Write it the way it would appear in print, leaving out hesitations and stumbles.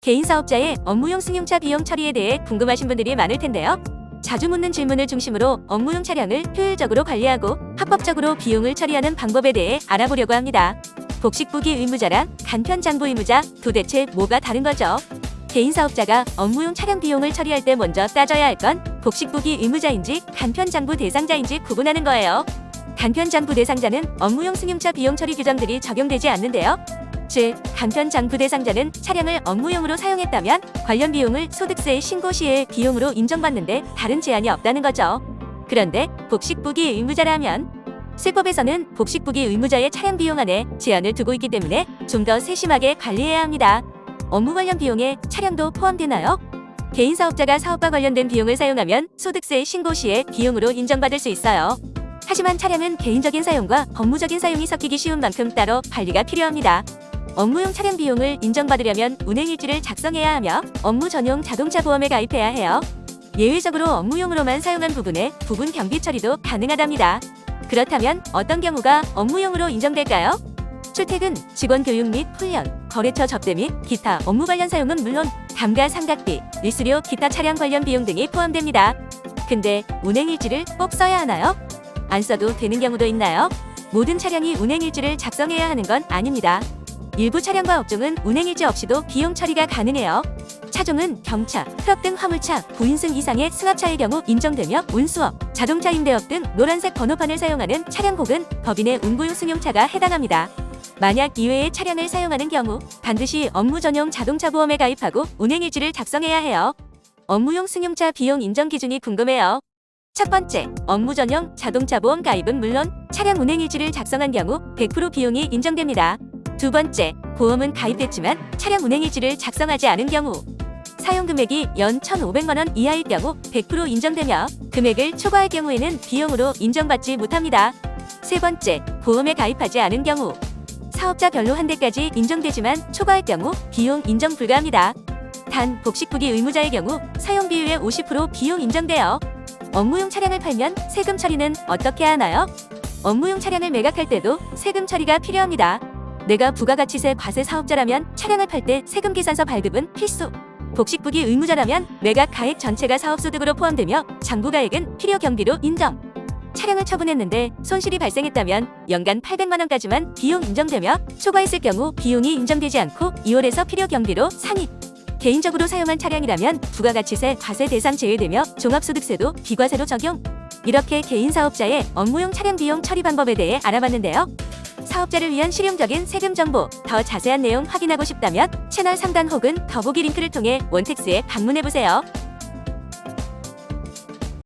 개인 사업자의 업무용 승용차 비용 처리에 대해 궁금하신 분들이 많을 텐데요. 자주 묻는 질문을 중심으로 업무용 차량을 효율적으로 관리하고 합법적으로 비용을 처리하는 방법에 대해 알아보려고 합니다. 복식부기 의무자랑 간편장부 의무자, 도대체 뭐가 다른 거죠? 개인 사업자가 업무용 차량 비용을 처리할 때 먼저 따져야 할 건 복식부기 의무자인지 간편장부 대상자인지 구분하는 거예요. 간편장부 대상자는 업무용 승용차 비용 처리 규정들이 적용되지 않는데요. 즉, 간편장부 대상자는 차량을 업무용으로 사용했다면 관련 비용을 소득세 신고 시에 비용으로 인정받는데 다른 제한이 없다는 거죠. 그런데 복식부기 의무자라면 세법에서는 복식부기 의무자의 차량 비용 안에 제한을 두고 있기 때문에 좀 더 세심하게 관리해야 합니다. 업무 관련 비용에 차량도 포함되나요? 개인 사업자가 사업과 관련된 비용을 사용하면 소득세 신고 시에 비용으로 인정받을 수 있어요. 하지만 차량은 개인적인 사용과 업무적인 사용이 섞이기 쉬운 만큼 따로 관리가 필요합니다. 업무용 차량 비용을 인정받으려면 운행일지를 작성해야 하며 업무 전용 자동차 보험에 가입해야 해요. 예외적으로 업무용으로만 사용한 부분에 부분 경비 처리도 가능하답니다. 그렇다면 어떤 경우가 업무용으로 인정될까요? 출퇴근, 직원 교육 및 훈련, 거래처 접대 및 기타 업무 관련 사용은 물론 감가 상각비, 리수료, 기타 차량 관련 비용 등이 포함됩니다. 근데 운행일지를 꼭 써야 하나요? 안 써도 되는 경우도 있나요? 모든 차량이 운행일지를 작성해야 하는 건 아닙니다. 일부 차량과 업종은 운행일지 없이도 비용 처리가 가능해요. 차종은 경차, 트럭 등 화물차 9인승 이상의 승합차의 경우 인정되며 운수업, 자동차 임대업 등 노란색 번호판을 사용하는 차량 혹은 법인의 운구용 승용차가 해당합니다. 만약 이외의 차량을 사용하는 경우 반드시 업무 전용 자동차 보험에 가입하고 운행일지를 작성해야 해요. 업무용 승용차 비용 인정 기준이 궁금해요. 첫 번째, 업무 전용 자동차 보험 가입은 물론 차량 운행일지를 작성한 경우 100% 비용이 인정됩니다. 두 번째, 보험은 가입됐지만 차량 운행일지를 작성하지 않은 경우 사용 금액이 연 1,500만 원 이하일 경우 100% 인정되며 금액을 초과할 경우에는 비용으로 인정받지 못합니다. 세 번째, 보험에 가입하지 않은 경우 사업자별로 한 대까지 인정되지만 초과할 경우 비용 인정 불가합니다. 단 복식부기 의무자의 경우 사용 비율의 50% 비용 인정돼요. 업무용 차량을 팔면 세금 처리는 어떻게 하나요? 업무용 차량을 매각할 때도 세금 처리가 필요합니다. 내가 부가가치세 과세 사업자라면 차량을 팔 때 세금 계산서 발급은 필수. 복식부기 의무자라면 매각 가액 전체가 사업소득으로 포함되며 장부가액은 필요 경비로 인정. 차량을 처분했는데 손실이 발생했다면 연간 800만 원까지만 비용 인정되며 초과했을 경우 비용이 인정되지 않고 2월에서 필요 경비로 상입. 개인적으로 사용한 차량이라면 부가가치세 과세 대상 제외되며 종합소득세도 비과세로 적용. 이렇게 개인 사업자의 업무용 차량 비용 처리 방법에 대해 알아봤는데요. 사업자를 위한 실용적인 세금 정보, 더 자세한 내용 확인하고 싶다면 채널 상단 혹은 더보기 링크를 통해 원택스에 방문해보세요.